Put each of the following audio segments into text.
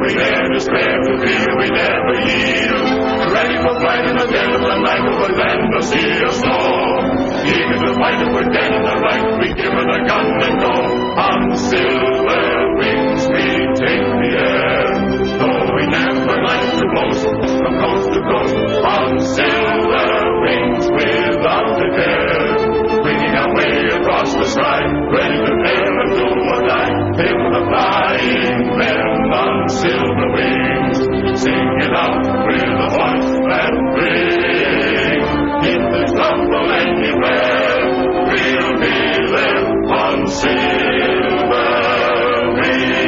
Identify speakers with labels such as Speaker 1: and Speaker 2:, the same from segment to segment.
Speaker 1: We never spare to feel, we never yield. Ready for flight in the dead of the night over land or sea or snow. Eager to fight if we're dead in the right, we give her the gun and go. On silver wings we take the air. Though we never like to boast, from coast to coast. On silver wings without a care. Winging our way across the sky, ready to fail and do or die. Hail the flying men on silver wings. Sing it out with a voice that rings. If there's trouble anywhere, we'll be there on silver wings.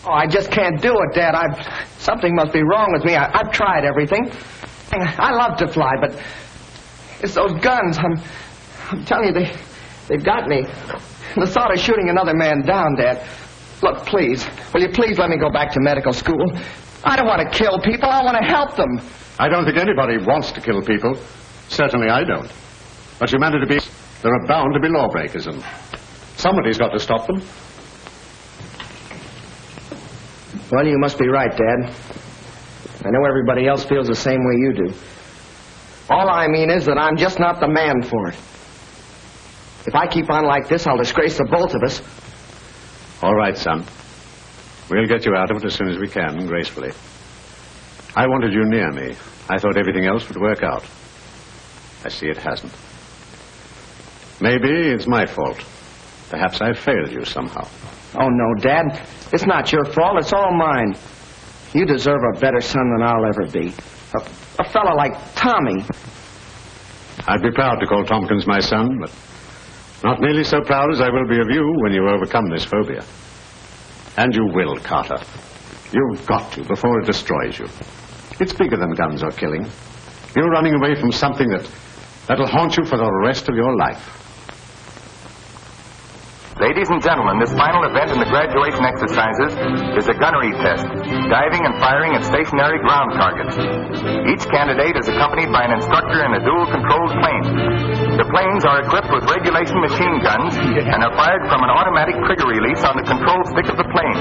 Speaker 2: I just can't do it, Dad. Something must be wrong with me. I've tried everything. I love to fly, but it's those guns. I'm telling you, they've got me. The thought of shooting another man down, Dad. Look, please, will you please let me go back to medical school? I don't want to kill people. I want to help them.
Speaker 3: I don't think anybody wants to kill people. Certainly I don't. But humanity, there are bound to be lawbreakers, and somebody's got to stop them.
Speaker 2: Well, you must be right, Dad. I know everybody else feels the same way you do. All I mean is that I'm just not the man for it. If I keep on like this, I'll disgrace the both of us.
Speaker 3: All right, son. We'll get you out of it as soon as we can, gracefully. I wanted you near me. I thought everything else would work out. I see it hasn't. Maybe it's my fault. Perhaps I've failed you somehow.
Speaker 2: Oh, no, Dad. It's not your fault. It's all mine. You deserve a better son than I'll ever be. A fellow like Tommy.
Speaker 3: I'd be proud to call Tompkins my son, but not nearly so proud as I will be of you when you overcome this phobia. And you will, Carter. You've got to, before it destroys you. It's bigger than guns or killing. You're running away from something that'll haunt you for the rest of your life.
Speaker 4: Ladies and gentlemen, this final event in the graduation exercises is a gunnery test, diving and firing at stationary ground targets. Each candidate is accompanied by an instructor in a dual-controlled plane. The planes are equipped with regulation machine guns and are fired from an automatic trigger release on the control stick of the plane.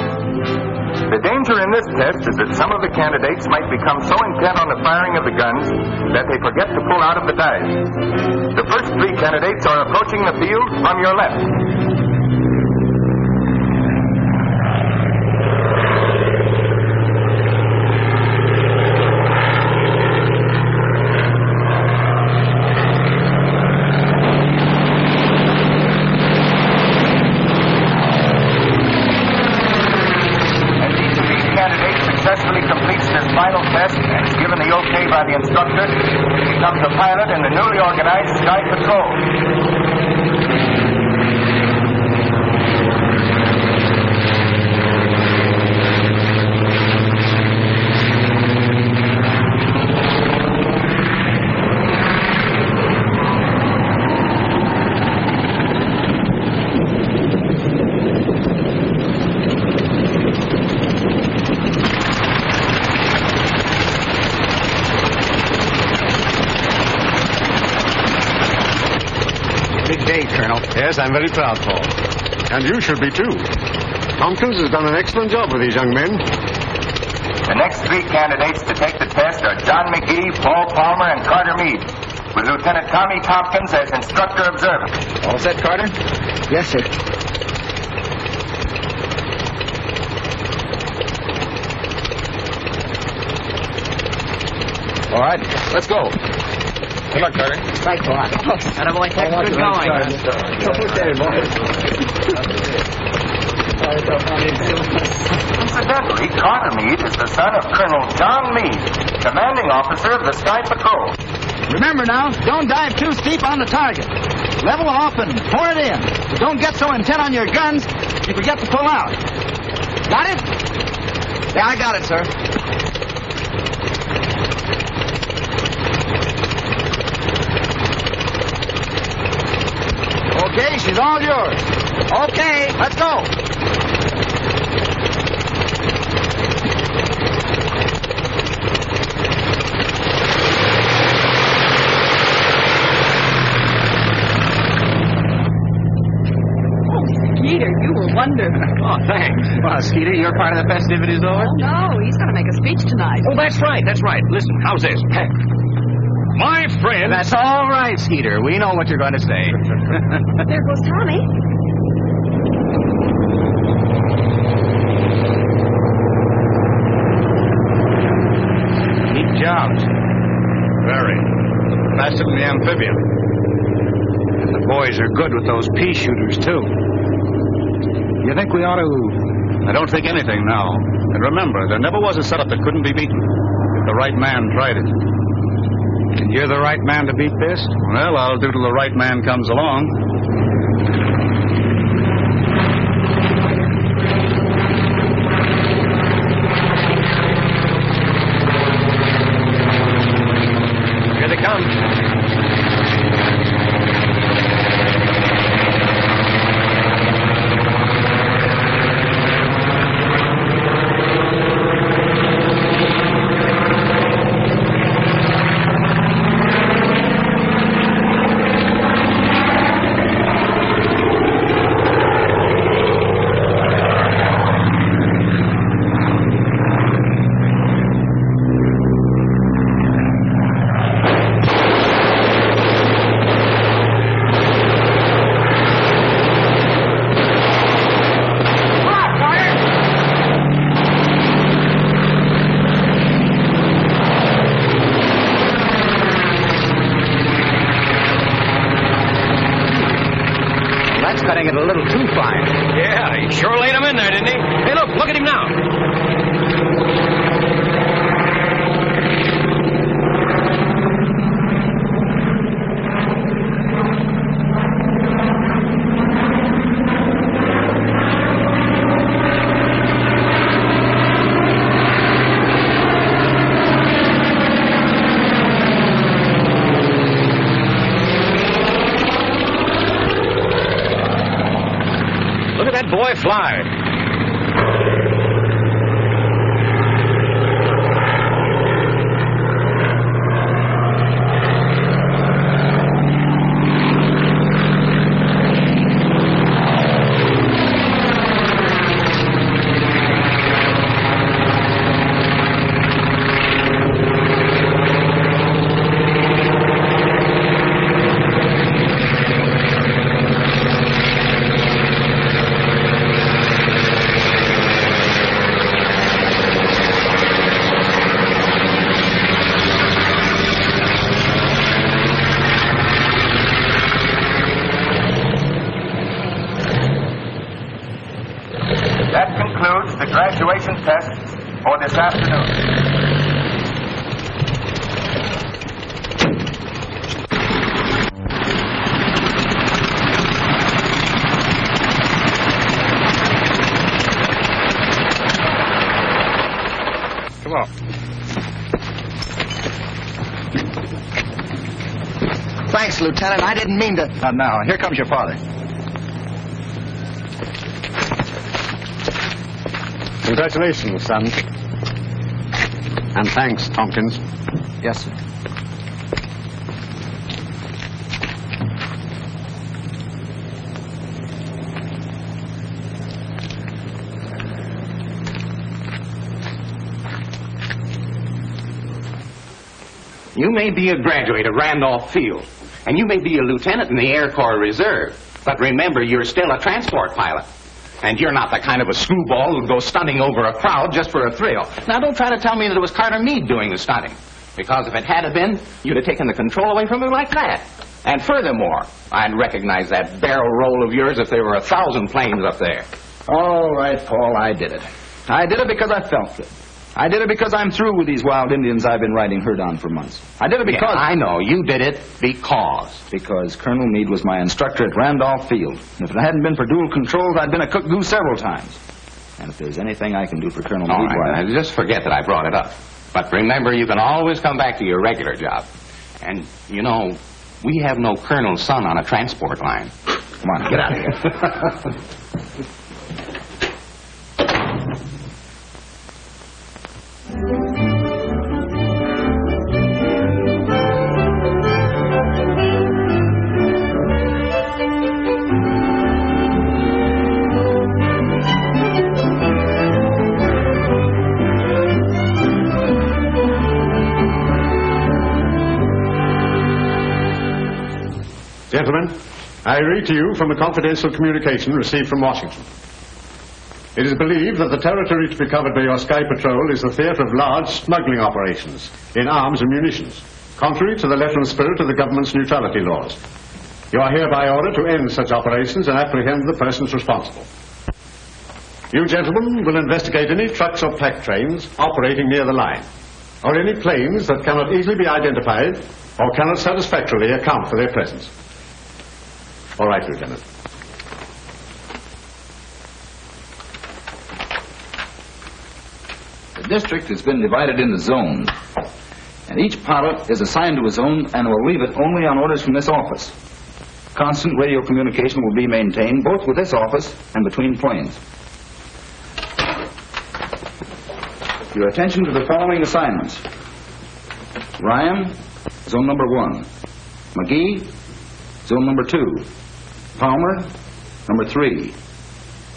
Speaker 4: The danger in this test is that some of the candidates might become so intent on the firing of the guns that they forget to pull out of the dive. The first three candidates are approaching the field from your left. The instructor becomes a pilot in the newly organized Sky Patrol.
Speaker 3: Yes, I'm very proud, Paul. And you should be, too. Tompkins has done an excellent job with these young men.
Speaker 4: The next three candidates to take the test are John McGee, Paul Palmer, and Carter Meade, with Lieutenant Tommy Tompkins as instructor observer.
Speaker 2: All set, Carter? Yes, sir.
Speaker 5: All right, let's go. Good luck, Carter.
Speaker 2: Thanks a lot.
Speaker 6: Attaboy, Tex, good
Speaker 4: Incidentally, Carter Meade is the son of Colonel John Meade, commanding officer of the Sky Patrol.
Speaker 6: Remember now, don't dive too steep on the target. Level off and pour it in. But don't get so intent on your guns you forget to pull out. Got it?
Speaker 2: Yeah, I got it, sir.
Speaker 6: Okay, she's all yours. Okay, let's go.
Speaker 7: Skeeter, you were wonderful.
Speaker 5: Oh, thanks.
Speaker 6: Well, Skeeter, you're part of the festivities over?
Speaker 7: Oh, no, he's going to make a speech tonight.
Speaker 5: Oh, that's right. Listen, how's this? My friend...
Speaker 6: That's all right, Skeeter. We know what you're going to say.
Speaker 7: There goes Tommy.
Speaker 3: Neat jobs. Very. Faster than the amphibian. And the boys are good with those pea shooters, too. You think we ought to... I don't think anything now. And remember, there never was a setup that couldn't be beaten if the right man tried it. And you're the right man to beat this? Well, I'll do till the right man comes along.
Speaker 5: Here they come.
Speaker 6: Cutting it a little too fine.
Speaker 5: Yeah, he sure laid him in there, didn't he? Hey, look at him now. Look at that boy fly.
Speaker 4: The graduation tests for this afternoon.
Speaker 3: Come on.
Speaker 2: Thanks, Lieutenant. I didn't mean to...
Speaker 6: Now, here comes your father.
Speaker 3: Congratulations, son. And thanks, Tompkins.
Speaker 6: Yes, sir.
Speaker 8: You may be a graduate of Randolph Field, and you may be a lieutenant in the Air Corps Reserve, but remember, you're still a transport pilot. And you're not the kind of a screwball who'd go stunting over a crowd just for a thrill. Now, don't try to tell me that it was Carter Meade doing the stunting. Because if it had been, you'd have taken the control away from him like that. And furthermore, I'd recognize that barrel roll of yours if there were 1,000 planes up there.
Speaker 6: All right, Paul, I did it. I did it because I felt it. I did it because I'm through with these wild Indians I've been riding herd on for months. I did it because...
Speaker 8: Yeah, I know. You did it because...
Speaker 6: Because Colonel Meade was my instructor at Randolph Field. And if it hadn't been for dual controls, I'd been a cook goose several times. And if there's anything I can do for Colonel Meade,
Speaker 8: All right, just forget that I brought it up. But remember, you can always come back to your regular job. And, you know, we have no colonel's son on a transport line.
Speaker 6: Come on, get out of here.
Speaker 3: Gentlemen, I read to you from a confidential communication received from Washington. It is believed that the territory to be covered by your Sky Patrol is the theater of large smuggling operations in arms and munitions, contrary to the letter and spirit of the government's neutrality laws. You are hereby ordered to end such operations and apprehend the persons responsible. You gentlemen will investigate any trucks or pack trains operating near the line, or any planes that cannot easily be identified or cannot satisfactorily account for their presence. All right, Lieutenant.
Speaker 6: The district has been divided into zones, and each pilot is assigned to a zone and will leave it only on orders from this office. Constant radio communication will be maintained both with this office and between planes. Your attention to the following assignments. Ryan, zone number 1. McGee, zone number 2. Palmer, number 3.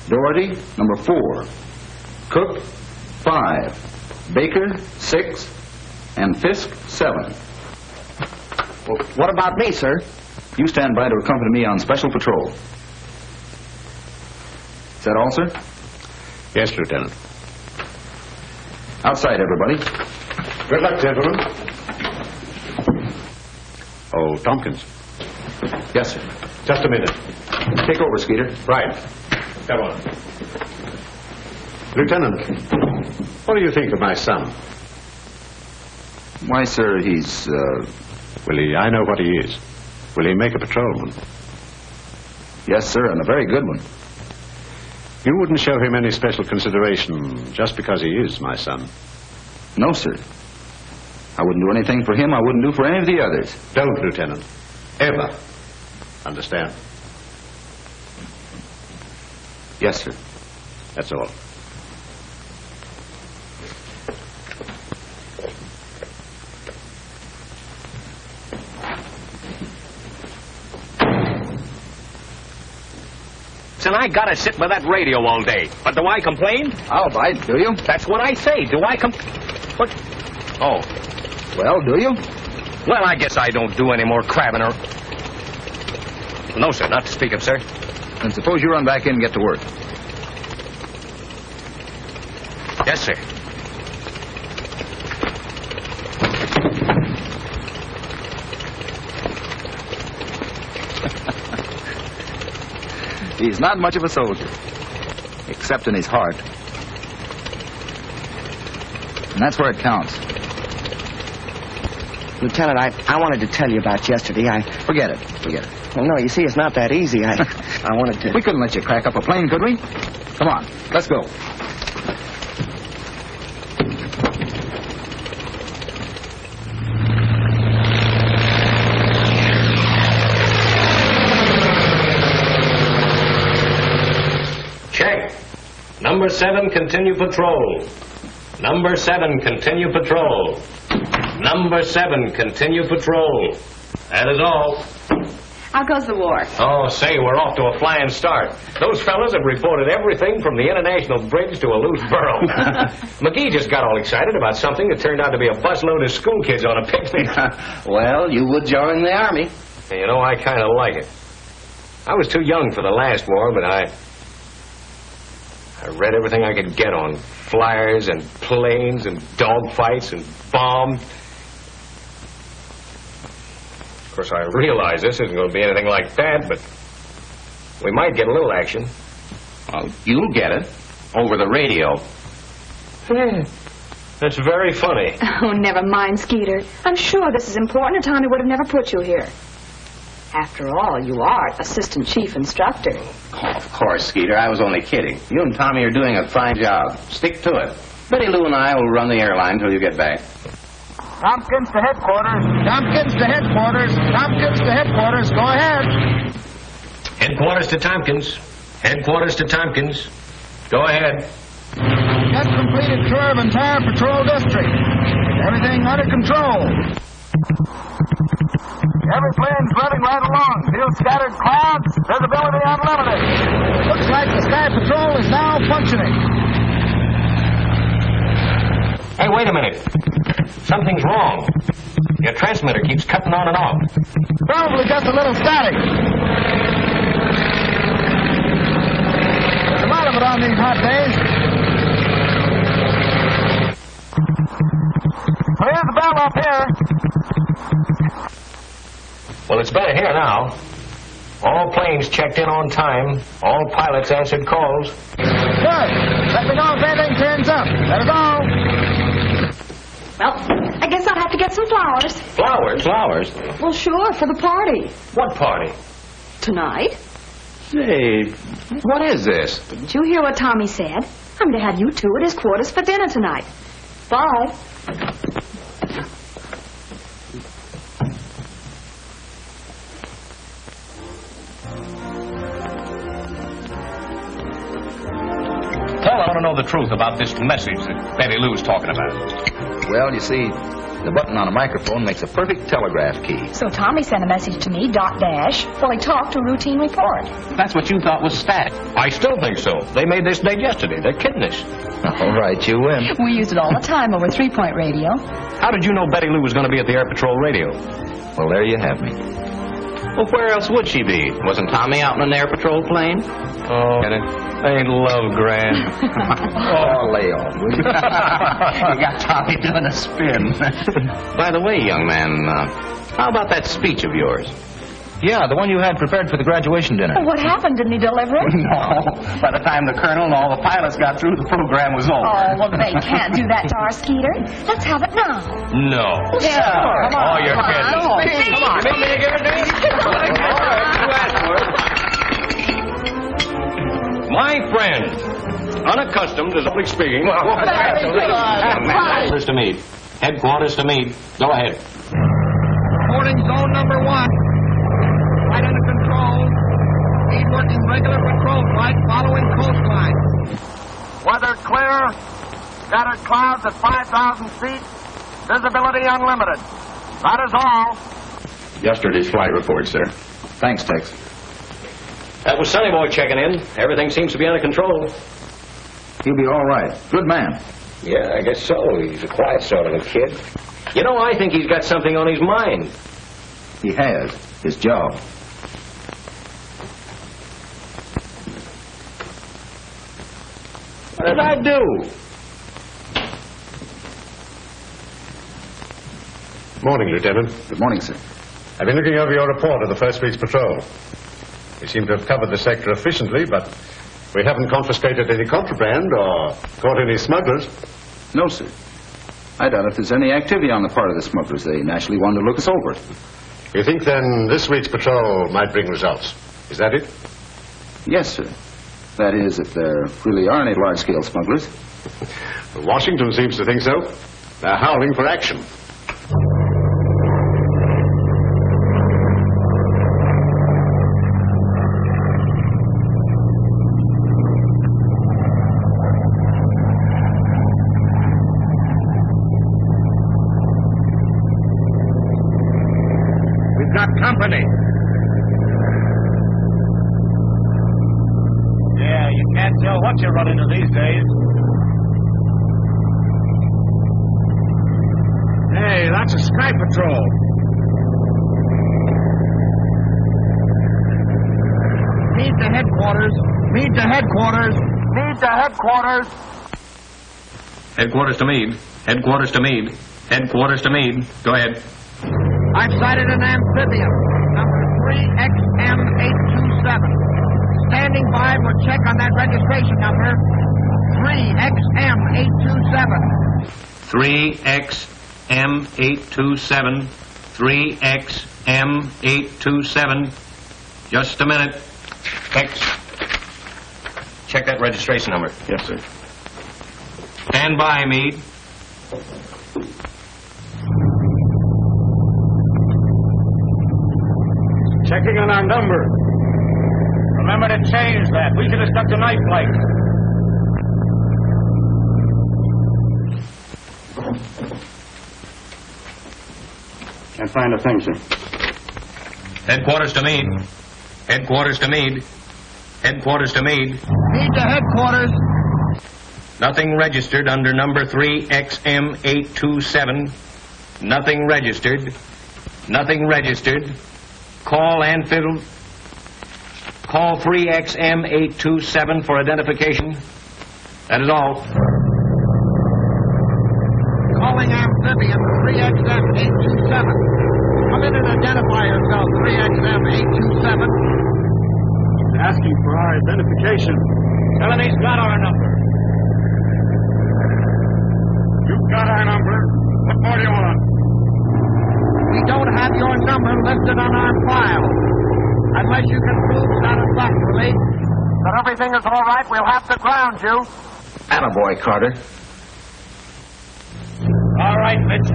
Speaker 6: Doherty, number 4. Cook, 5. Baker, 6. And Fisk, 7.
Speaker 2: Well, what about me, sir?
Speaker 6: You stand by to accompany me on special patrol. Is that all, sir?
Speaker 3: Yes, Lieutenant.
Speaker 6: Outside, everybody.
Speaker 3: Good luck, gentlemen. Oh, Tompkins.
Speaker 6: Yes, sir.
Speaker 3: Just a minute.
Speaker 6: Take over, Skeeter.
Speaker 3: Right. Come on. Lieutenant, what do you think of my son?
Speaker 6: Why, sir, he's,
Speaker 3: I know what he is. Will he make a patrolman?
Speaker 6: Yes, sir, and a very good one.
Speaker 3: You wouldn't show him any special consideration just because he is my son?
Speaker 6: No, sir. I wouldn't do anything for him I wouldn't do for any of the others.
Speaker 3: Don't, Lieutenant. Ever. Understand?
Speaker 6: Yes, sir.
Speaker 3: That's all.
Speaker 5: And I gotta sit with that radio all day. But do I complain?
Speaker 6: I'll bite, do you?
Speaker 5: That's what I say. Do I What? Oh.
Speaker 6: Well, do you?
Speaker 5: Well, I guess I don't do any more crabbing or... No, sir, not to speak of, sir.
Speaker 6: Then suppose you run back in and get to work.
Speaker 5: Yes, sir.
Speaker 6: He's not much of a soldier, except in his heart. And that's where it counts.
Speaker 2: Lieutenant, I wanted to tell you about yesterday.
Speaker 6: Forget it.
Speaker 2: Well, no, you see, it's not that easy. I wanted to...
Speaker 6: We couldn't let you crack up a plane, could we? Come on, let's go.
Speaker 5: Number 7, continue patrol. Number 7, continue patrol. Number 7, continue patrol. That is all.
Speaker 7: How goes the war?
Speaker 5: Oh, say, we're off to a flying start. Those fellas have reported everything from the International Bridge to a loose burro. McGee just got all excited about something that turned out to be a busload of school kids on a picnic.
Speaker 2: Well, you would join the Army.
Speaker 5: And you know, I kind of like it. I was too young for the last war, but I read everything I could get on flyers and planes and dogfights and bombs. Of course, I realize this isn't going to be anything like that, but we might get a little action.
Speaker 8: Well, you'll get it over the radio.
Speaker 5: That's very funny.
Speaker 7: Oh, never mind, Skeeter. I'm sure this is important, or Tommy would have never put you here. After all, you are assistant chief instructor.
Speaker 8: Oh, of course, Skeeter. I was only kidding. You and Tommy are doing a fine job. Stick to it. Betty Lou and I will run the airline till you get back.
Speaker 4: Tompkins to headquarters.
Speaker 2: Tompkins to headquarters. Tompkins to headquarters. Go ahead.
Speaker 5: Headquarters to Tompkins. Headquarters to Tompkins. Go ahead.
Speaker 2: Just completed tour of entire patrol district. Everything under control.
Speaker 4: Every plane's running right along. Few scattered clouds. Visibility unlimited.
Speaker 2: Looks like the Sky Patrol is now functioning.
Speaker 5: Hey, wait a minute. Something's wrong. Your transmitter keeps cutting on and off.
Speaker 2: Probably just a little static. There's a lot of it on these hot days.
Speaker 4: Here's the bell up here.
Speaker 5: Well, it's better here now. All planes checked in on time. All pilots answered calls.
Speaker 2: Good. Let me know if anything turns up. That is all.
Speaker 7: Well, I guess I'll have to get some flowers.
Speaker 5: Flowers? Flowers?
Speaker 7: Well, sure, for the party.
Speaker 5: What party?
Speaker 7: Tonight.
Speaker 8: Say, what is this?
Speaker 7: Didn't you hear what Tommy said? I'm to have you two at his quarters for dinner tonight. Bye.
Speaker 5: Well, I want to know the truth about this message that Betty Lou's talking about.
Speaker 6: Well, you see, the button on a microphone makes a perfect telegraph key.
Speaker 7: So Tommy sent a message to me, dot dash, while he talked a routine report.
Speaker 8: That's what you thought was static.
Speaker 5: I still think so. They made this date yesterday. They're kidding us.
Speaker 6: All right, you win.
Speaker 7: We use it all the time over 3-point radio.
Speaker 5: How did you know Betty Lou was going to be at the Air Patrol radio?
Speaker 6: Well, there you have me.
Speaker 8: Well, where else would she be? Wasn't Tommy out in an air patrol plane?
Speaker 5: Oh, ain't love grand.
Speaker 6: Oh, lay off, will you?
Speaker 8: You got Tommy doing a spin. By the way, young man, how about that speech of yours?
Speaker 6: Yeah, the one you had prepared for the graduation dinner.
Speaker 7: What happened? Didn't he deliver it?
Speaker 8: No. By the time the colonel and all the pilots got through, the program was over.
Speaker 7: Oh, well, they can't do that to our Skeeter. Let's have it now.
Speaker 5: No.
Speaker 7: Yeah.
Speaker 5: Come on. Oh, you're kidding.
Speaker 7: Come on.
Speaker 5: Come on. You want me to give it to you? All right, you asked for it. My friend, unaccustomed to public speaking. Headquarters to Meade. Headquarters to Meade. Go ahead.
Speaker 2: Reporting zone number 1. Right under control. Meade working regular patrol flight following coastline.
Speaker 4: Weather clear. Scattered clouds at 5,000 feet. Visibility unlimited. That is all.
Speaker 8: Yesterday's flight report, sir.
Speaker 6: Thanks, Tex.
Speaker 5: That was Sonny Boy checking in. Everything seems to be under control.
Speaker 6: He'll be all right. Good man.
Speaker 5: Yeah, I guess so. He's a quiet sort of a kid. You know, I think he's got something on his mind.
Speaker 6: He has. His job.
Speaker 5: What did I do?
Speaker 3: Morning, Lieutenant.
Speaker 6: Good morning, sir.
Speaker 3: I've been looking over your report of the first week's patrol. We seem to have covered the sector efficiently, but we haven't confiscated any contraband or caught any smugglers.
Speaker 6: No, sir. I doubt if there's any activity on the part of the smugglers. They naturally wanted to look us over.
Speaker 3: You think, then, this week's patrol might bring results? Is that it?
Speaker 6: Yes, sir. That is, if there really are any large-scale smugglers.
Speaker 3: Washington seems to think so. They're howling for action.
Speaker 2: Got company. Yeah, you can't tell what you're running into these days. Hey, that's a Sky Patrol. Meade to headquarters. Meade to headquarters.
Speaker 4: Meade to headquarters.
Speaker 5: Headquarters to Meade. Headquarters to Meade. Headquarters to Meade. Go ahead.
Speaker 2: I've sighted an amphibian, number 3XM827. Standing by for check on that registration number, 3XM827.
Speaker 5: 3XM827. 3XM827. Just a minute. Check that registration number.
Speaker 3: Yes, sir.
Speaker 5: Stand by, Meade.
Speaker 3: Checking on our number.
Speaker 8: Remember to change that. We should have stuck to night flight.
Speaker 3: Can't find a thing, sir.
Speaker 5: Headquarters to Meade. Headquarters to Meade. Headquarters to Meade.
Speaker 2: Meade to headquarters.
Speaker 5: Nothing registered under number 3XM827. Nothing registered. Nothing registered. Call 3XM827 for identification. That is all.
Speaker 2: Calling amphibian 3XM827. Come in and identify yourself, 3XM827.
Speaker 3: He's asking for our identification.
Speaker 8: Tell him he's got our number.
Speaker 3: You've got our number. What more do you want?
Speaker 2: We don't have your number listed on our file. Unless you can prove satisfactorily that everything is all right, we'll have to ground you.
Speaker 6: Attaboy, Carter.
Speaker 8: All right, Mitch.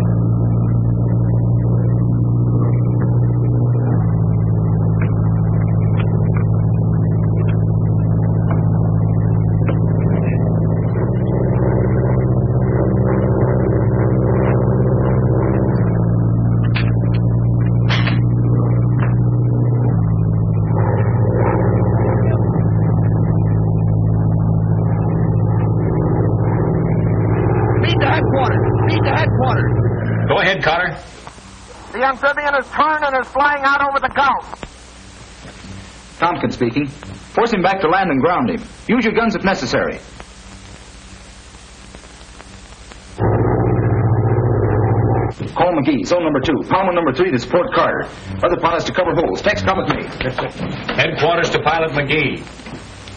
Speaker 5: Go ahead, Carter.
Speaker 2: The amphibian is turned and is flying out over the Gulf.
Speaker 6: Tompkins speaking. Force him back to land and ground him. Use your guns if necessary. Call McGee, zone number 2. Palmer number 3 to support Carter. Other pilots to cover holes. Tex, come with me.
Speaker 5: Headquarters to Pilot McGee.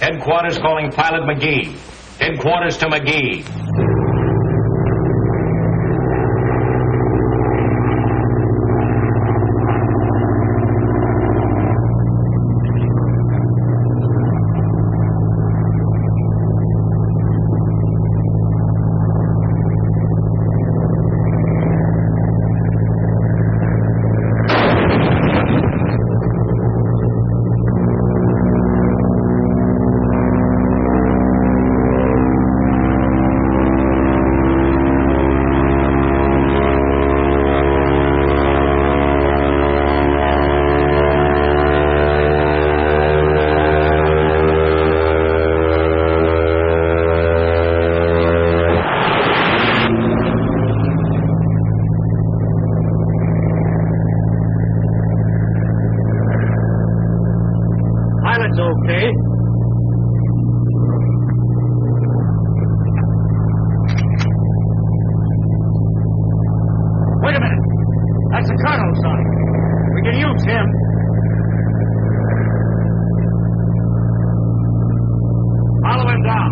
Speaker 5: Headquarters calling Pilot McGee. Headquarters to McGee.
Speaker 8: Okay. Wait a minute. That's the colonel's son. We can use him. Follow him down.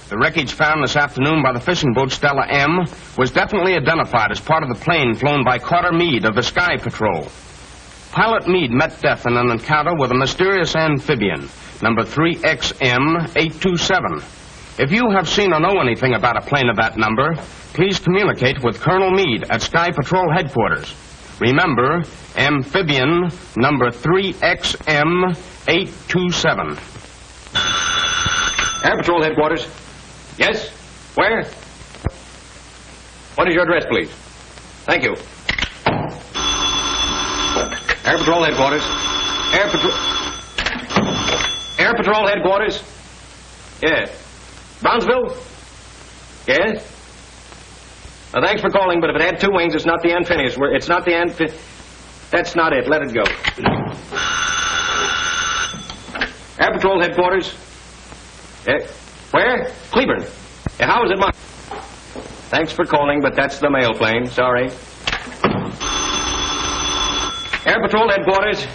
Speaker 8: The wreckage found this afternoon by the fishing boat Stella M was definitely identified as part of the plane flown by Carter Meade of the Sky Patrol. Pilot Meade met death in an encounter with a mysterious amphibian, number 3XM827. If you have seen or know anything about a plane of that number, please communicate with Colonel Meade at Sky Patrol headquarters. Remember, amphibian number 3XM827.
Speaker 5: Air Patrol Headquarters. Yes? Where? What is your address, please? Thank you. Air Patrol Headquarters. Air Patrol Headquarters. Yes. Brownsville? Yes? Thanks for calling, but if it had two wings, it's not the Amphibious. It's not the That's not it. Let it go. Air Patrol Headquarters. Where? Cleburne. How is it marked? Thanks for calling, but that's the mail plane. Sorry. Air Patrol Headquarters.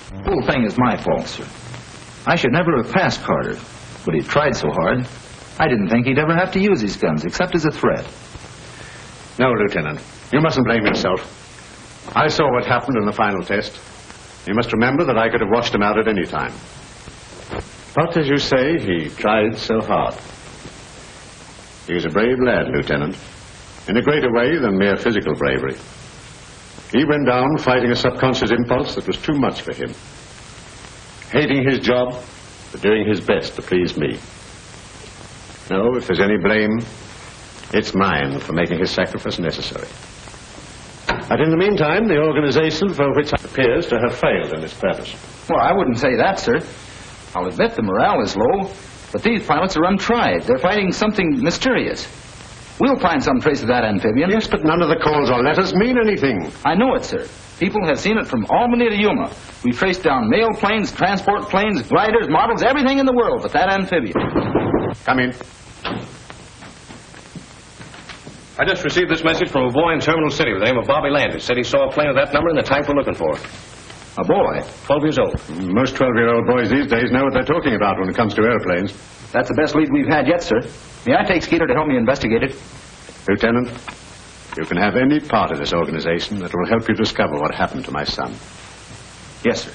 Speaker 6: The whole thing is my fault, sir. I should never have passed Carter, but he tried so hard. I didn't think he'd ever have to use his guns, except as a threat.
Speaker 3: No, Lieutenant. You mustn't blame yourself. I saw what happened in the final test. You must remember that I could have washed him out at any time. But, as you say, he tried so hard. He was a brave lad, Lieutenant, in a greater way than mere physical bravery. He went down fighting a subconscious impulse that was too much for him. Hating his job, but doing his best to please me. No, if there's any blame, it's mine for making his sacrifice necessary. But in the meantime, the organization for which it appears to have failed in its purpose.
Speaker 6: Well, I wouldn't say that, sir. I'll admit the morale is low, but these pilots are untried. They're fighting something mysterious. We'll find some trace of that amphibian.
Speaker 3: Yes, but none of the calls or letters mean anything.
Speaker 6: I know it, sir. People have seen it from Albany to Yuma. We've traced down mail planes, transport planes, gliders, models, everything in the world but that amphibian.
Speaker 3: Come in.
Speaker 5: I just received this message from a boy in Terminal City with the name of Bobby Landis. Said he saw a plane of that number and the type we're looking for.
Speaker 6: A boy?
Speaker 5: 12 years old.
Speaker 3: Most 12-year-old boys these days know what they're talking about when it comes to airplanes.
Speaker 6: That's the best lead we've had yet, sir. May I take Skeeter to help me investigate it?
Speaker 3: Lieutenant, you can have any part of this organization that will help you discover what happened to my son.
Speaker 6: Yes, sir.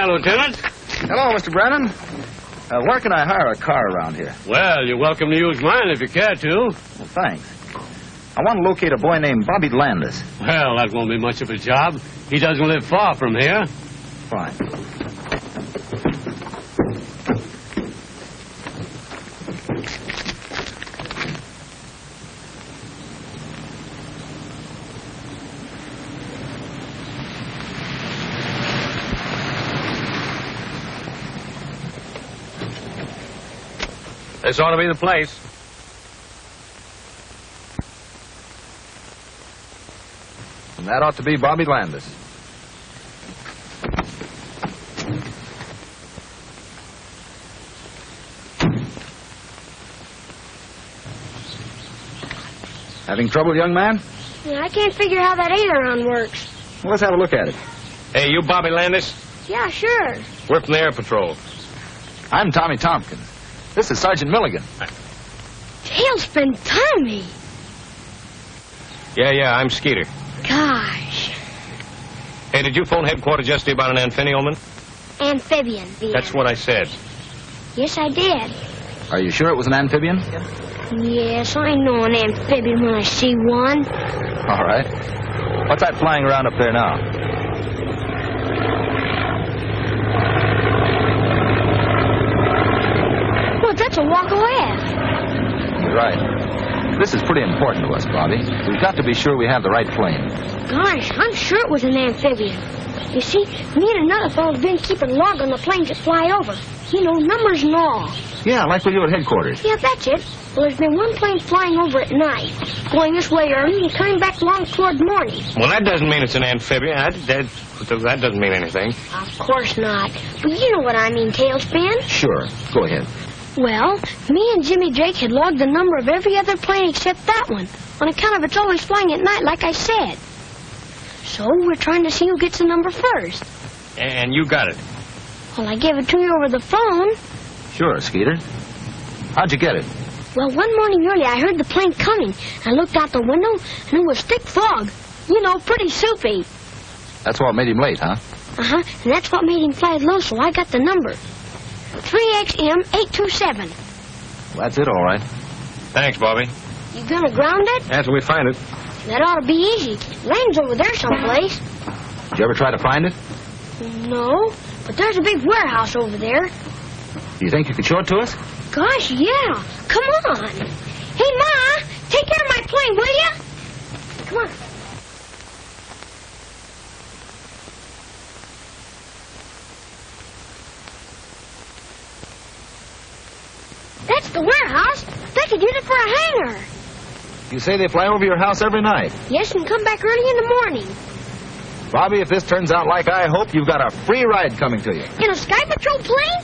Speaker 9: Lieutenant.
Speaker 6: Hello, Mr. Brennan. Where can I hire a car around here?
Speaker 9: Well, you're welcome to use mine if you care to.
Speaker 6: Well, thanks. I want to locate a boy named Bobby Landis.
Speaker 9: Well, that won't be much of a job. He doesn't live far from here.
Speaker 6: Fine.
Speaker 5: This ought to be the place.
Speaker 6: And that ought to be Bobby Landis. Having trouble, young man?
Speaker 10: Yeah, I can't figure how that aileron works.
Speaker 6: Well, let's have a look at it.
Speaker 5: Hey, you Bobby Landis?
Speaker 10: Yeah, sure.
Speaker 5: We're from the Air Patrol.
Speaker 6: I'm Tommy Tompkins. This is Sergeant Milligan.
Speaker 10: Tailspin Tommy.
Speaker 5: Yeah, I'm Skeeter.
Speaker 10: Gosh.
Speaker 5: Hey, did you phone headquarters yesterday about an amphibian?
Speaker 10: Amphibian.
Speaker 5: That's what I said.
Speaker 10: Yes, I did.
Speaker 6: Are you sure it was an amphibian?
Speaker 10: Yes, I know an amphibian when I see one.
Speaker 6: All right. What's that flying around up there now?
Speaker 10: Look, that's a walk away.
Speaker 6: You're right. This is pretty important to us, Bobby. We've got to be sure we have the right plane.
Speaker 10: Gosh, I'm sure it was an amphibian. You see, me and another fellow's been keeping log on the planes that fly over. You know, numbers and all.
Speaker 6: Yeah, like we do at headquarters.
Speaker 10: Yeah, that's it. Well, there's been one plane flying over at night, going this way early and coming back along toward morning.
Speaker 5: Well, that doesn't mean it's an amphibian. That doesn't mean anything.
Speaker 10: Of course not. But you know what I mean, Tailspin.
Speaker 6: Sure. Go ahead.
Speaker 10: Well, me and Jimmy Drake had logged the number of every other plane except that one, on account of it's always flying at night, like I said. So we're trying to see who gets the number first.
Speaker 5: And you got it.
Speaker 10: Well, I gave it to you over the phone.
Speaker 6: Sure, Skeeter. How'd you get it?
Speaker 10: Well, one morning early, I heard the plane coming. I looked out the window, and it was thick fog. You know, pretty soupy.
Speaker 6: That's what made him late, huh?
Speaker 10: Uh-huh, and that's what made him fly low, so I got the number. 3XM827.
Speaker 6: Well, that's it, all right.
Speaker 5: Thanks, Bobby.
Speaker 10: You gonna ground it?
Speaker 5: After we find it.
Speaker 10: That ought to be easy. Land's over there someplace.
Speaker 6: Did you ever try to find it?
Speaker 10: No, but there's a big warehouse over there.
Speaker 6: Do you think you could show it to us?
Speaker 10: Gosh, yeah. Come on. Hey, Ma, take care of my plane, will you? Come on. That's the warehouse. They could use it for a hangar.
Speaker 6: You say they fly over your house every night.
Speaker 10: Yes, and come back early in the morning.
Speaker 6: Bobby, if this turns out like I hope, you've got a free ride coming to you.
Speaker 10: In a Sky Patrol plane?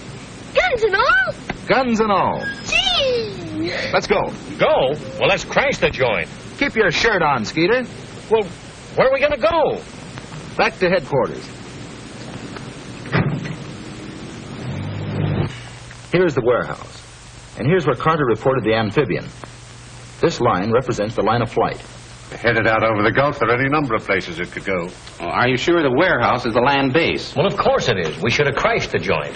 Speaker 10: Guns and all?
Speaker 6: Guns and all.
Speaker 10: Gee!
Speaker 6: Let's go.
Speaker 5: Go? Well, let's crash the joint.
Speaker 6: Keep your shirt on, Skeeter.
Speaker 5: Well, where are we going to go?
Speaker 6: Back to headquarters. Here's the warehouse. And here's where Carter reported the amphibian. This line represents the line of flight.
Speaker 3: Headed out over the Gulf, there are any number of places it could go.
Speaker 8: Well, are you sure the warehouse is the land base?
Speaker 5: Well, of course it is. We should have crashed the joint.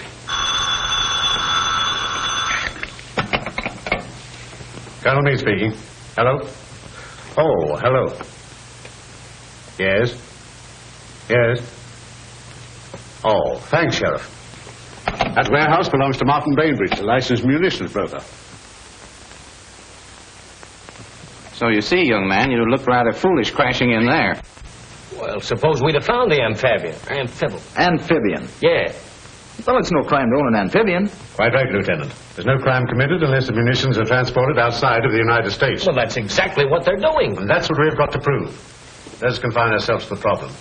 Speaker 3: Colonel Meade speaking. Hello? Oh, hello. Yes? Yes? Oh, thanks, Sheriff. That warehouse belongs to Martin Bainbridge, the licensed munitions broker.
Speaker 8: So you see, young man, you look rather foolish crashing in there.
Speaker 5: Well, suppose we'd have found the amphibian.
Speaker 6: Amphibian?
Speaker 5: Yeah.
Speaker 6: Well, it's no crime to own an amphibian.
Speaker 3: Quite right, Lieutenant. There's no crime committed unless the munitions are transported outside of the United States.
Speaker 5: Well, that's exactly what they're doing.
Speaker 3: And that's what we've got to prove. Let us confine ourselves to the problem.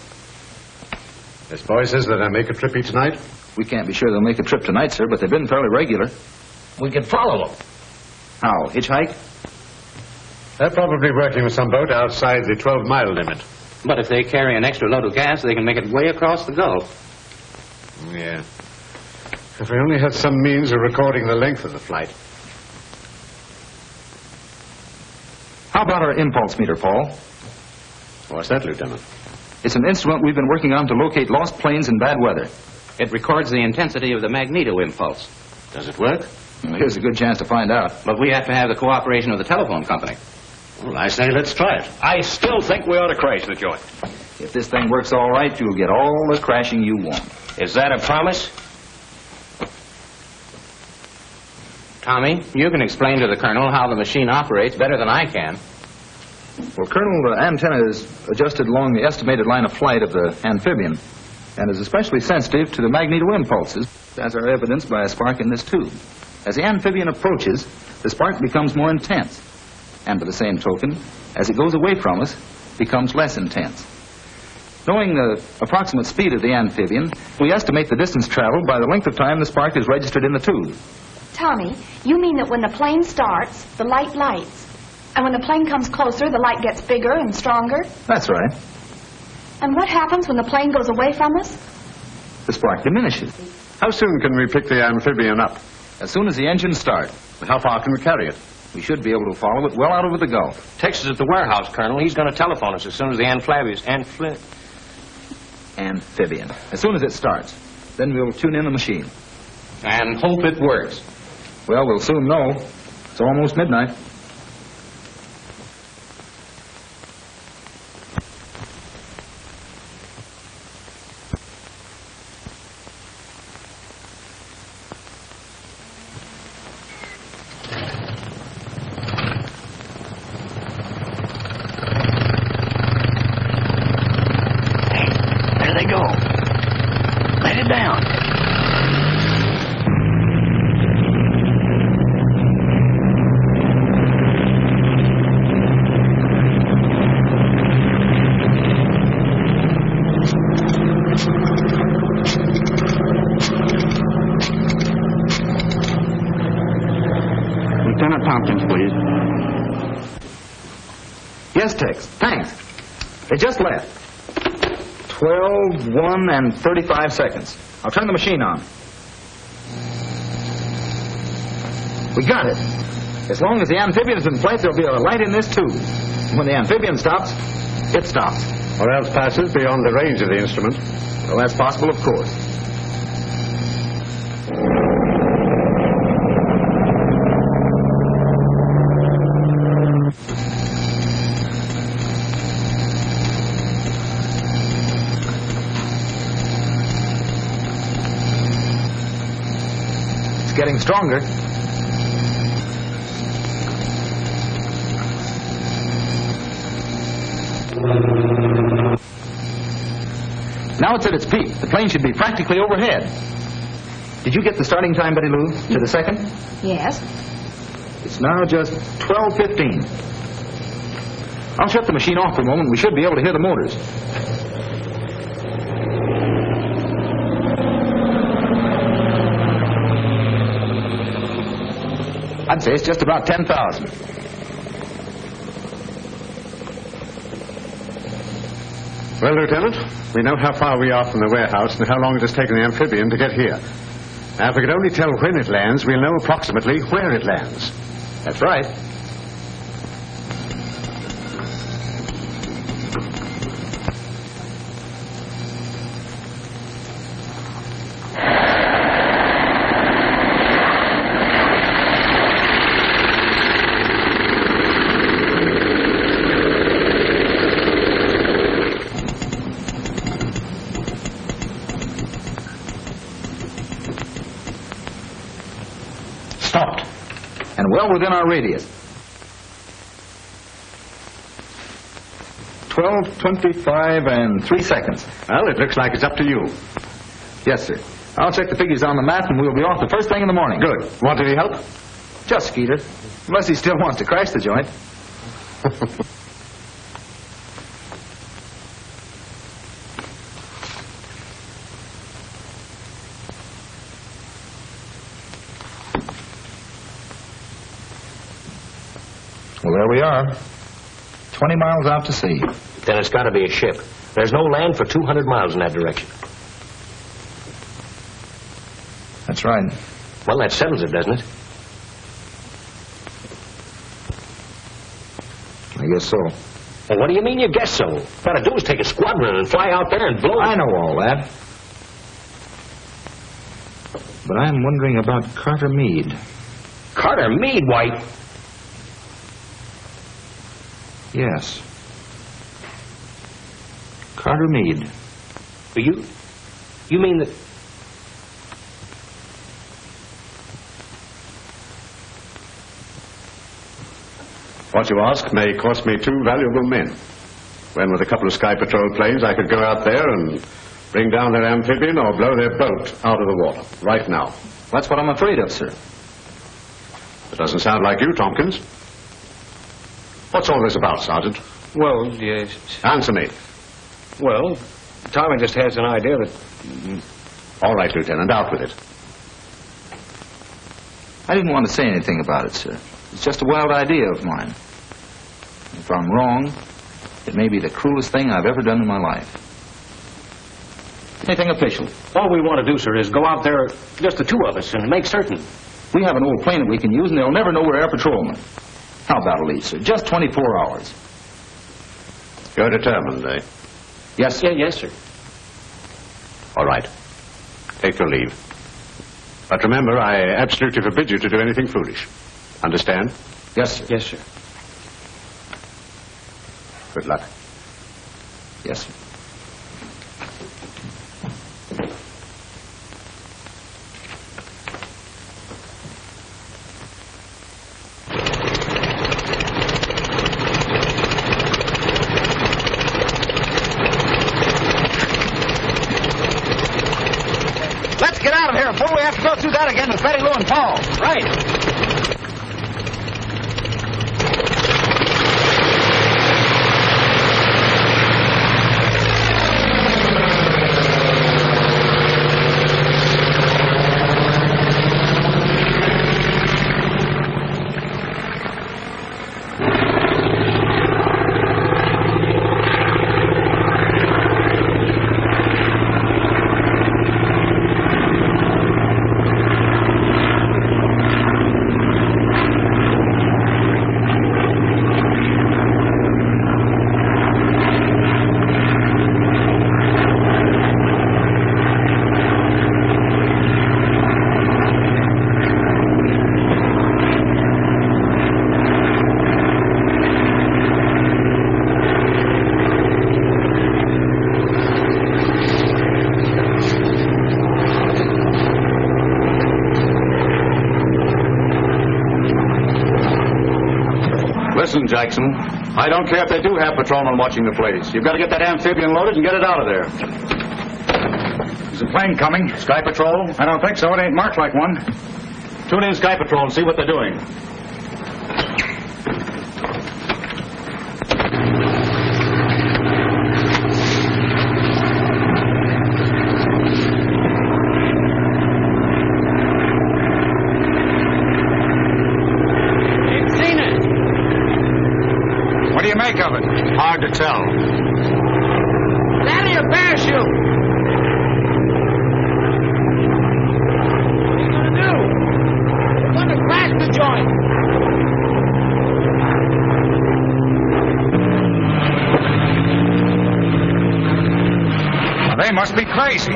Speaker 3: This boy says that I make a trip each night.
Speaker 6: We can't be sure they'll make a trip tonight, sir, but they've been fairly regular.
Speaker 5: We could follow them.
Speaker 6: How, hitchhike?
Speaker 3: They're probably working with some boat outside the 12-mile limit.
Speaker 8: But if they carry an extra load of gas, they can make it way across the Gulf.
Speaker 3: Yeah. If we only had some means of recording the length of the flight.
Speaker 6: How about our impulse meter, Paul?
Speaker 3: What's that, Lieutenant?
Speaker 6: It's an instrument we've been working on to locate lost planes in bad weather.
Speaker 8: It records the intensity of the magneto impulse.
Speaker 3: Does it work?
Speaker 6: Well, here's a good chance to find out.
Speaker 8: But we have to have the cooperation of the telephone company.
Speaker 3: Well, I say let's try it.
Speaker 5: I still think we ought to crash the joint.
Speaker 6: If this thing works all right, you'll get all the crashing you want.
Speaker 5: Is that a promise?
Speaker 8: Tommy, you can explain to the Colonel how the machine operates better than I can.
Speaker 6: Well, Colonel, the antenna is adjusted along the estimated line of flight of the amphibian and is especially sensitive to the magneto impulses, as are evidenced by a spark in this tube. As the amphibian approaches, the spark becomes more intense, and by the same token, as it goes away from us, becomes less intense. Knowing the approximate speed of the amphibian, we estimate the distance traveled by the length of time the spark is registered in the tube.
Speaker 7: Tommy, you mean that when the plane starts, the light lights, and when the plane comes closer, the light gets bigger and stronger?
Speaker 6: That's right.
Speaker 7: And what happens when the plane goes away from us?
Speaker 6: The spark diminishes.
Speaker 3: How soon can we pick the amphibian up?
Speaker 6: As soon as the engines start.
Speaker 3: How far can we carry it?
Speaker 6: We should be able to follow it well out over the Gulf.
Speaker 5: Texas at the warehouse, Colonel. He's going to telephone us as soon as the
Speaker 6: amphibian. As soon as it starts. Then we'll tune in the machine.
Speaker 8: And hope it works.
Speaker 6: Well, we'll soon know. It's almost midnight.
Speaker 2: There they go. Let it down.
Speaker 6: Yes, Tex. Thanks. They just left. 12, 1, and 35 seconds. I'll turn the machine on. We got it. As long as the amphibian's in place, there'll be a light in this tube. When the amphibian stops, it stops.
Speaker 3: Or else passes beyond the range of the instrument.
Speaker 6: Well, that's possible, of course. It's getting stronger. Now it's at its peak. The plane should be practically overhead. Did you get the starting time, Betty Lou, to the second?
Speaker 7: Yes.
Speaker 6: It's now just 12:15. I'll shut the machine off for a moment. We should be able to hear the motors. I'd say it's just about 10,000.
Speaker 3: Well, Lieutenant, we know how far we are from the warehouse and how long it has taken the amphibian to get here. Now, if we could only tell when it lands, we'll know approximately where it lands.
Speaker 6: That's right. Stopped. And well within our radius. 12:25 and 3 seconds.
Speaker 3: Well, it looks like it's up to you.
Speaker 6: Yes, sir. I'll check the figures on the map and we'll be off the first thing in the morning.
Speaker 3: Good. Want any help?
Speaker 6: Just Skeeter. Unless he still wants to crash the joint. Well, there we are. 20 miles out to sea.
Speaker 5: Then it's got to be a ship. There's no land for 200 miles in that direction.
Speaker 6: That's right.
Speaker 5: Well, that settles it, doesn't it?
Speaker 6: I guess so.
Speaker 5: Well, what do you mean you guess so? What to do is take a squadron and fly out there and blow it.
Speaker 6: I know all that. But I'm wondering about Carter Meade.
Speaker 5: Carter Meade, White?
Speaker 6: Yes. Carter Meade.
Speaker 5: You mean that...
Speaker 3: What you ask may cost me 2 valuable men. When with a couple of Sky Patrol planes I could go out there and bring down their amphibian or blow their boat out of the water, right now.
Speaker 6: That's what I'm afraid of, sir.
Speaker 3: It doesn't sound like you, Tompkins. What's all this about, Sergeant?
Speaker 5: Well, yes...
Speaker 3: Answer me.
Speaker 5: Well, Tommy just has an idea that...
Speaker 3: All right, Lieutenant, out with it.
Speaker 6: I didn't want to say anything about it, sir. It's just a wild idea of mine. If I'm wrong, it may be the cruelest thing I've ever done in my life. Anything official?
Speaker 5: All we want to do, sir, is go out there, just the two of us, and make certain.
Speaker 6: We have an old plane that we can use, and they'll never know we're air patrolmen. How about a leave, sir? Just 24 hours.
Speaker 3: You're determined, eh?
Speaker 6: Yes, sir.
Speaker 5: Yes, sir.
Speaker 3: All right. Take your leave. But remember, I absolutely forbid you to do anything foolish. Understand?
Speaker 6: Yes, sir.
Speaker 5: Yes, sir.
Speaker 3: Good luck.
Speaker 6: Yes, sir. Let's get out of here before we have to go through that again with Betty Lou and Paul. Right.
Speaker 3: Listen, Jackson, I don't care if they do have patrolmen watching the place. You've got to get that amphibian loaded and get it out of there.
Speaker 6: Is a plane coming?
Speaker 3: Sky Patrol?
Speaker 6: I don't think so. It ain't marked like one.
Speaker 3: Tune in Sky Patrol and see what they're doing.
Speaker 6: Make of it?
Speaker 3: Hard to tell.
Speaker 2: Land your parachute! What are you going to do? We're going to crash the joint.
Speaker 6: Well, they must be crazy.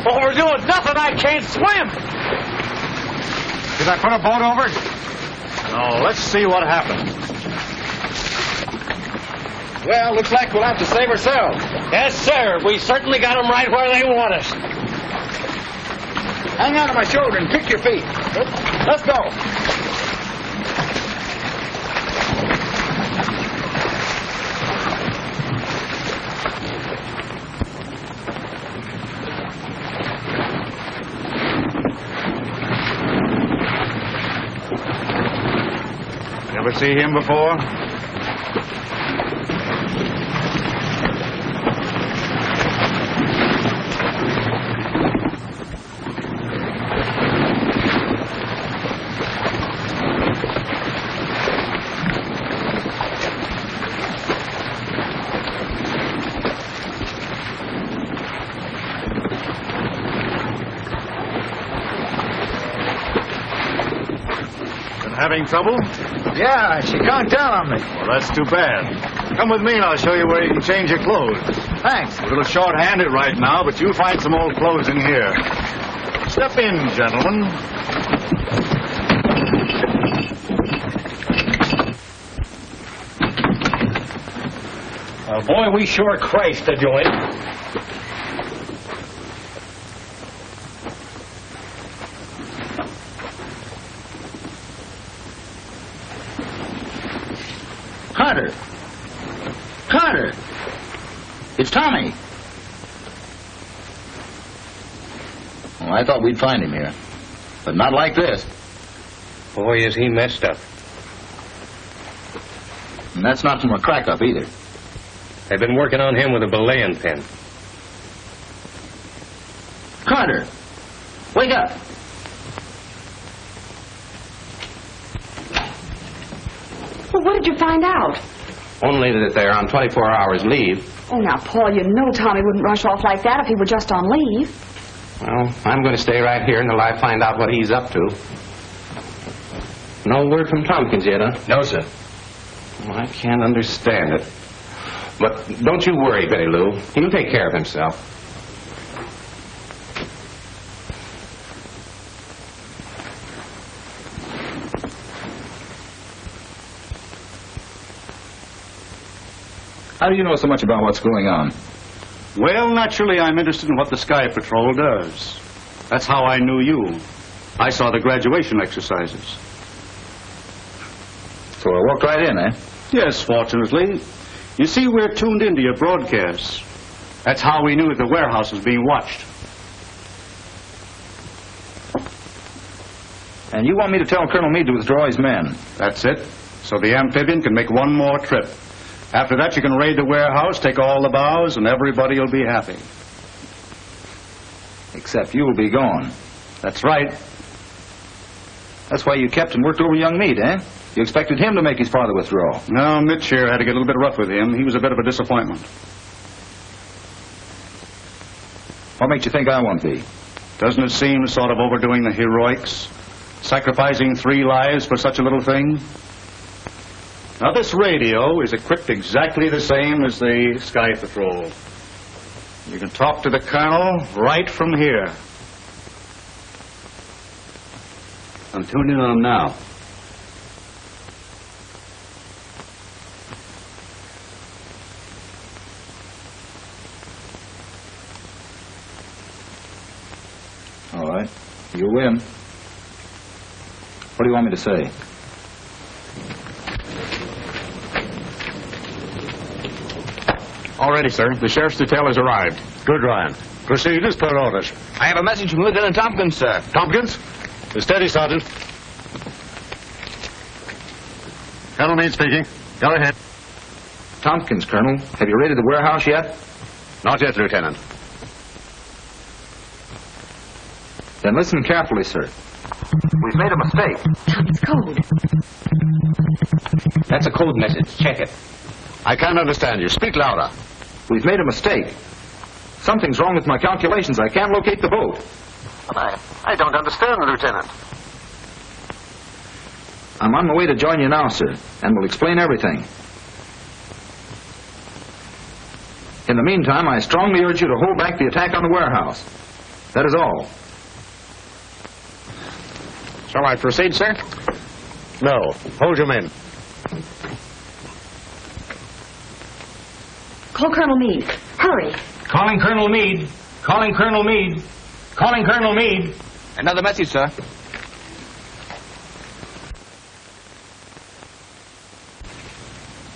Speaker 2: Overdoing nothing. I can't swim.
Speaker 6: Did I put a boat over?
Speaker 3: No, let's see what happened.
Speaker 2: Well, looks like we'll have to save ourselves. Yes, sir. We certainly got them right where they want us. Hang on to my shoulder and kick your feet. Let's go.
Speaker 3: Ever see him before? Having trouble?
Speaker 2: Yeah, she conked down on me.
Speaker 3: Well, that's too bad. Come with me and I'll show you where you can change your clothes.
Speaker 2: Thanks.
Speaker 3: A little short-handed right now, but you'll find some old clothes in here. Step in, gentlemen.
Speaker 2: Boy, we sure crashed the joint.
Speaker 6: Carter! Carter! It's Tommy. Well, I thought we'd find him here. But not like this.
Speaker 5: Boy, is he messed up.
Speaker 6: And that's not from a crack-up either.
Speaker 5: They've been working on him with a belaying pin.
Speaker 6: Carter! Wake up!
Speaker 7: Well, what did you find out?
Speaker 8: Only that they're on 24 hours leave.
Speaker 7: Oh, now, Paul, you know Tommy wouldn't rush off like that if he were just on leave.
Speaker 8: Well, I'm going to stay right here until I find out what he's up to. No word from Tompkins yet, huh?
Speaker 5: No, sir.
Speaker 8: Well, I can't understand it. But don't you worry, Betty Lou. He'll take care of himself.
Speaker 6: How do you know so much about what's going on?
Speaker 3: Well, naturally, I'm interested in what the Sky Patrol does. That's how I knew you. I saw the graduation exercises.
Speaker 6: So I walked right in, eh?
Speaker 3: Yes, fortunately. You see, we're tuned into your broadcasts. That's how we knew that the warehouse was being watched.
Speaker 6: And you want me to tell Colonel Meade to withdraw his men?
Speaker 3: That's it. So the amphibian can make one more trip. After that, you can raid the warehouse, take all the bows, and everybody will be happy.
Speaker 6: Except you'll be gone.
Speaker 3: That's right.
Speaker 6: That's why you kept and worked over young Meade, eh? You expected him to make his father withdraw.
Speaker 3: No, Mitch here had to get a little bit rough with him. He was a bit of a disappointment.
Speaker 6: What makes you think I won't be?
Speaker 3: Doesn't it seem sort of overdoing the heroics? Sacrificing 3 lives for such a little thing?
Speaker 11: Now, this radio is equipped exactly the same as the Sky Patrol. You can talk to the Colonel right from here. I'm tuned in on him now.
Speaker 6: All right. You win. What do you want me to say?
Speaker 3: All ready, sir. The sheriff's detail has arrived. Good, Ryan. Proceed as per orders.
Speaker 8: I have a message from Lieutenant Tompkins, sir.
Speaker 3: Tompkins? Steady, Sergeant. Colonel Meade speaking. Go ahead.
Speaker 6: Tompkins, Colonel. Have you raided the warehouse yet?
Speaker 3: Not yet, Lieutenant.
Speaker 6: Then listen carefully, sir. We've made a mistake.
Speaker 7: Tom's code.
Speaker 5: That's a code message. Check it.
Speaker 3: I can't understand you. Speak louder.
Speaker 6: We've made a mistake. Something's wrong with my calculations. I can't locate the boat.
Speaker 4: But I don't understand, Lieutenant.
Speaker 6: I'm on my way to join you now, sir, and will explain everything. In the meantime, I strongly urge you to hold back the attack on the warehouse. That is all.
Speaker 3: Shall I proceed, sir? No. Hold your men.
Speaker 7: Call Colonel Meade. Hurry.
Speaker 5: Calling Colonel Meade. Calling Colonel Meade. Calling Colonel Meade.
Speaker 8: Another message, sir.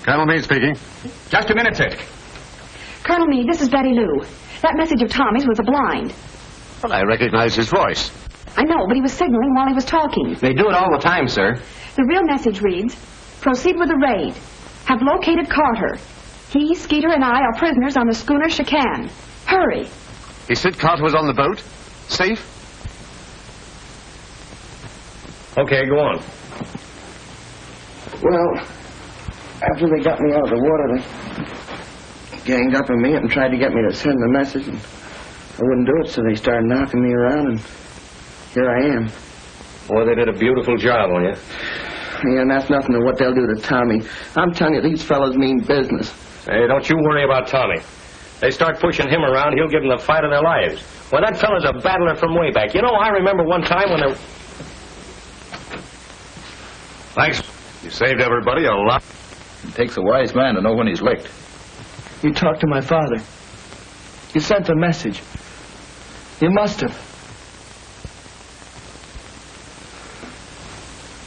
Speaker 3: Colonel Meade speaking.
Speaker 5: Just a minute, sir.
Speaker 7: Colonel Meade, this is Betty Lou. That message of Tommy's was a blind.
Speaker 3: Well, I recognize his voice.
Speaker 7: I know, but he was signaling while he was talking.
Speaker 5: They do it all the time, sir.
Speaker 7: The real message reads, proceed with the raid. Have located Carter. He, Skeeter, and I are prisoners on the schooner Chicane. Hurry.
Speaker 3: He said Carter was on the boat? Safe?
Speaker 5: Okay, go on.
Speaker 2: Well, after they got me out of the water, they ganged up on me and tried to get me to send the message, and I wouldn't do it, so they started knocking me around, and here I am.
Speaker 5: Boy, they did a beautiful job on you.
Speaker 2: Yeah, and that's nothing to what they'll do to Tommy. I'm telling you, these fellows mean business.
Speaker 5: Hey, don't you worry about Tommy. They start pushing him around, he'll give them the fight of their lives. Well, that fella's a battler from way back. You know, I remember one time when there...
Speaker 3: Thanks. You saved everybody a lot.
Speaker 6: It takes a wise man to know when he's licked.
Speaker 2: You talked to my father. You sent a message. You must have.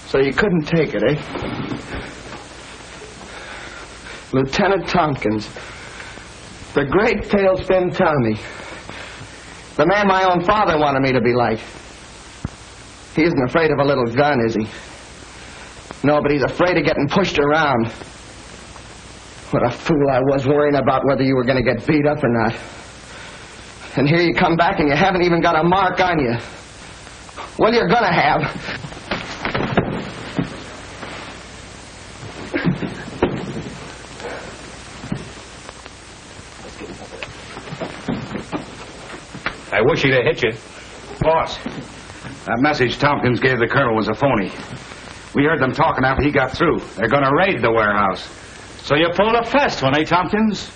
Speaker 2: So you couldn't take it, eh? Lieutenant Tompkins. The great Tailspin Tommy. The man my own father wanted me to be like. He isn't afraid of a little gun, is he? No, but he's afraid of getting pushed around. What a fool I was worrying about whether you were going to get beat up or not. And here you come back and you haven't even got a mark on you. Well, you're going to have.
Speaker 5: I wish he'd have hit you.
Speaker 8: Boss, that message Tompkins gave the colonel was a phony. We heard them talking after he got through. They're going to raid the warehouse. So you pulled a fast one, eh, Tompkins?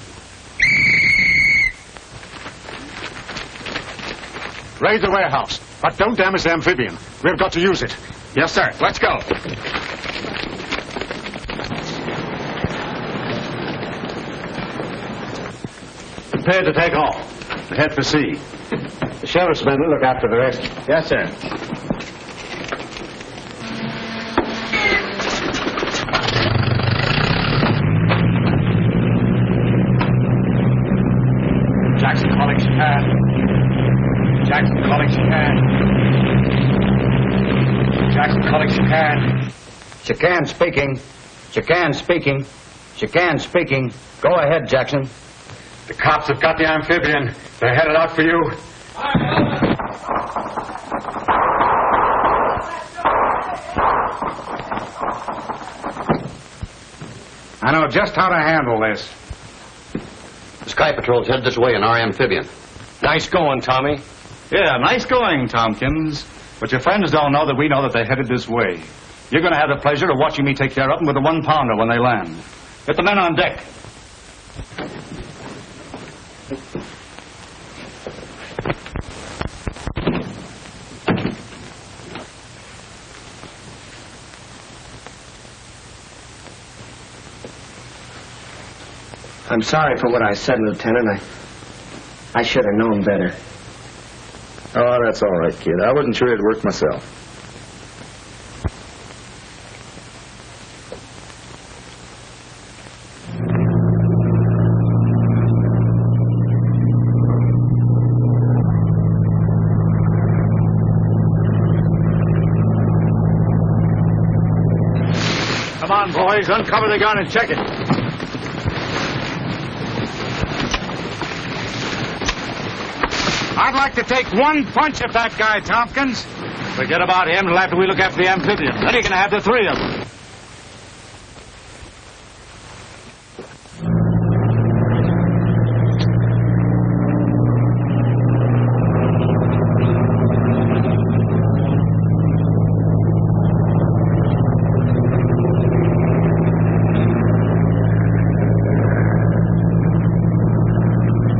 Speaker 3: Raid the warehouse, but don't damage the amphibian. We've got to use it.
Speaker 8: Yes, sir. Let's go.
Speaker 3: Prepare to take off. Head for sea. The sheriff's men will look after the rest.
Speaker 5: Yes, sir.
Speaker 8: Jackson calling Chicane. Jackson calling Chicane. Jackson calling Chicane.
Speaker 6: Chicane speaking. Chicane speaking. Chicane speaking. Go ahead, Jackson.
Speaker 3: The cops have got the amphibian. They're headed out for you.
Speaker 8: I know just how to handle this.
Speaker 12: The Sky Patrol's headed this way in our amphibian.
Speaker 5: Nice going, Tommy.
Speaker 11: Yeah, nice going, Tompkins. But your friends don't know that we know that they're headed this way. You're going to have the pleasure of watching me take care of them with a 1-pounder when they land. Get the men on deck.
Speaker 2: I'm sorry for what I said, Lieutenant. I should have known better.
Speaker 6: Oh, that's all right, kid. I wasn't sure it'd work myself.
Speaker 3: Come on, boys. Uncover the gun and check it. I'd like to take one punch at that guy, Tompkins. Forget about him until after we look after the amphibian. Then you can have the 3 of them.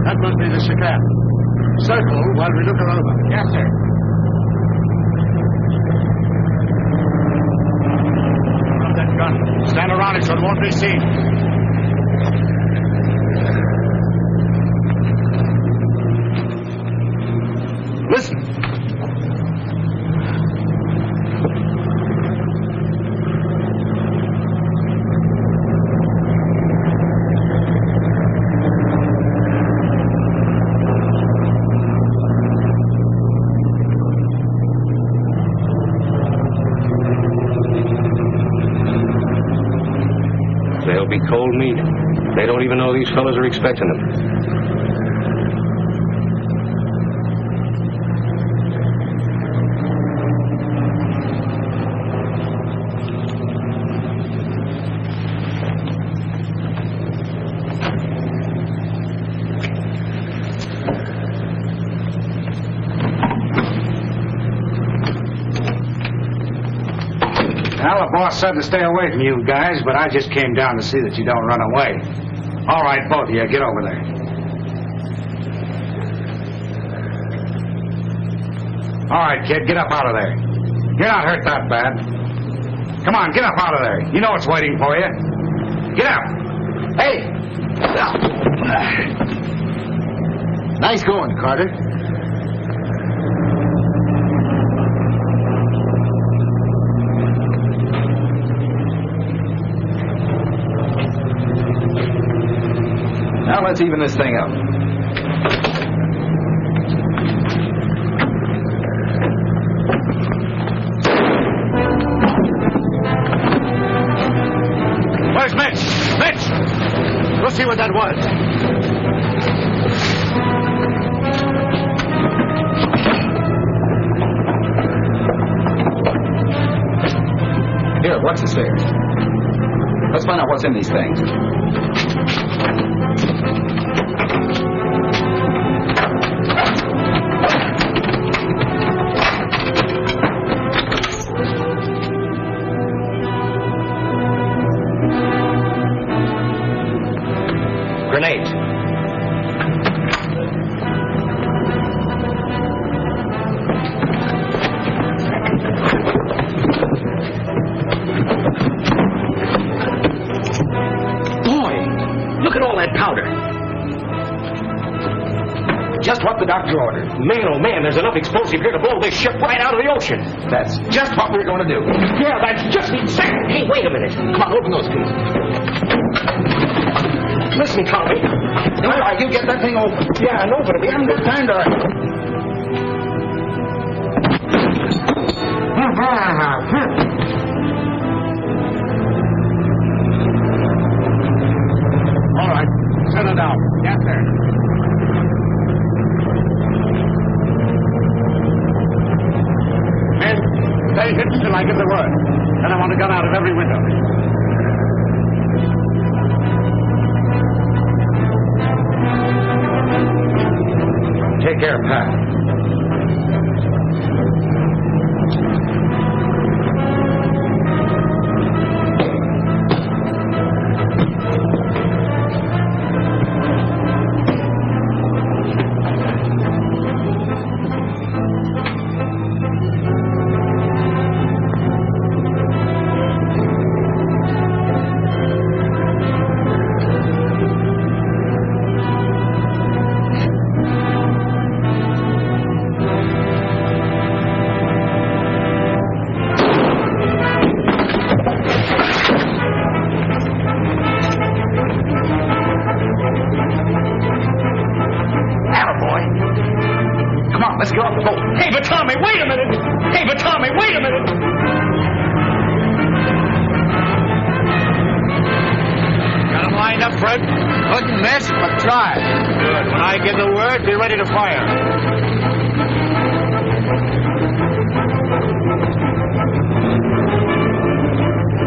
Speaker 3: That must be the Chicane. Circle while we look her over. Yes, sir. Drop that gun. Stand around it so it won't be seen. Listen.
Speaker 5: They'll be cold meat. They don't even know these fellas are expecting them.
Speaker 9: Well, the boss said to stay away from you guys, but I just came down to see that you don't run away. All right, both of you, get over there. All right, kid, get up out of there. You're not hurt that bad. Come on, get up out of there. You know what's waiting for you. Get up.
Speaker 2: Hey! Nice going, Carter.
Speaker 6: Now let's even this thing up.
Speaker 3: Where's Mitch? Mitch! We'll see what that was.
Speaker 6: Here, watch the stairs. Let's find out what's in these things.
Speaker 5: Grenades. Look at all that powder.
Speaker 6: Just what the doctor ordered.
Speaker 5: Man, oh man, there's enough explosive here to blow this ship right out of the ocean.
Speaker 6: That's just what we're going to do.
Speaker 5: Yeah, that's just exactly. Hey, wait a minute.
Speaker 6: Come on, open those keys.
Speaker 5: Listen, Tommy.
Speaker 6: All right, you get that thing open.
Speaker 5: Yeah, I know, but we haven't got time to...
Speaker 3: All right, settle down. Yes, sir. Men, stay hidden till I give the word. Then I want a gun out of every window.
Speaker 6: Take care, Pat. on, let's get off the boat.
Speaker 5: Hey, but Tommy, wait a minute! Hey, but Tommy, wait a minute!
Speaker 11: Got him lined up, Fred?
Speaker 9: Couldn't miss, but try.
Speaker 11: Good. When I give the word, be ready to fire.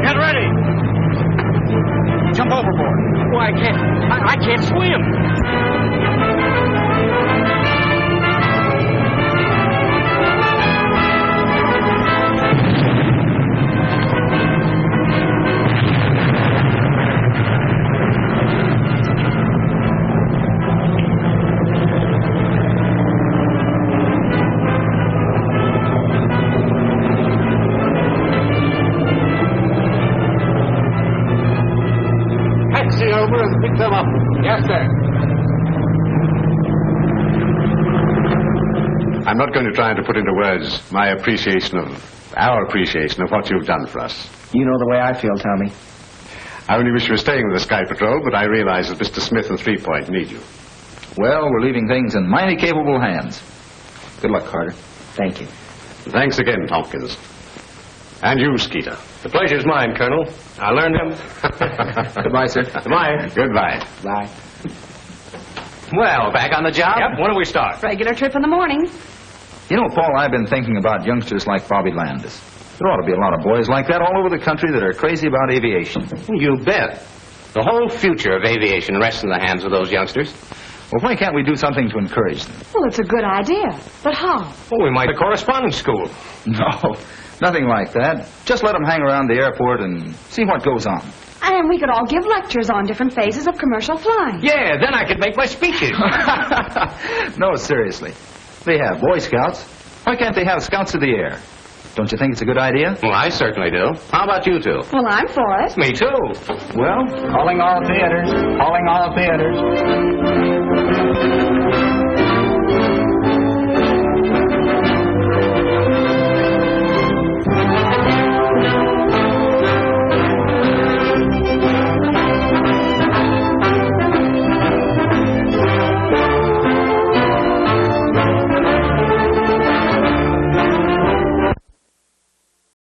Speaker 11: Get ready. Jump overboard.
Speaker 5: Why, I can't swim.
Speaker 11: Taxi over and pick them up.
Speaker 9: Yes, sir.
Speaker 3: I'm not going to try to put into words our appreciation of what you've done for us.
Speaker 2: You know the way I feel, Tommy.
Speaker 3: I only wish you were staying with the Sky Patrol, but I realize that Mr. Smith and 3 Point need you.
Speaker 6: Well, we're leaving things in mighty capable hands. Good luck, Carter.
Speaker 2: Thank you.
Speaker 3: Thanks again, Tompkins. And you, Skeeter.
Speaker 5: The pleasure's mine, Colonel. I learned him.
Speaker 6: Goodbye, sir.
Speaker 5: Goodbye.
Speaker 3: Goodbye.
Speaker 2: Bye.
Speaker 5: Well, back on the job? Yep. When do we start?
Speaker 7: Regular trip in the morning.
Speaker 6: You know, Paul, I've been thinking about youngsters like Bobby Landis. There ought to be a lot of boys like that all over the country that are crazy about aviation.
Speaker 5: You bet. The whole future of aviation rests in the hands of those youngsters.
Speaker 6: Well, why can't we do something to encourage them?
Speaker 7: Well, it's a good idea. But how?
Speaker 5: Well, we might have a correspondence school.
Speaker 6: No, nothing like that. Just let them hang around the airport and see what goes on.
Speaker 7: And we could all give lectures on different phases of commercial flying.
Speaker 5: Yeah, then I could make my speeches.
Speaker 6: No, seriously. They have Boy Scouts. Why can't they have Scouts of the Air? Don't you think it's a good idea?
Speaker 5: Well, I certainly do. How about you two?
Speaker 7: Well, I'm for it.
Speaker 5: Me too.
Speaker 9: Well, calling all theaters. Calling all theaters.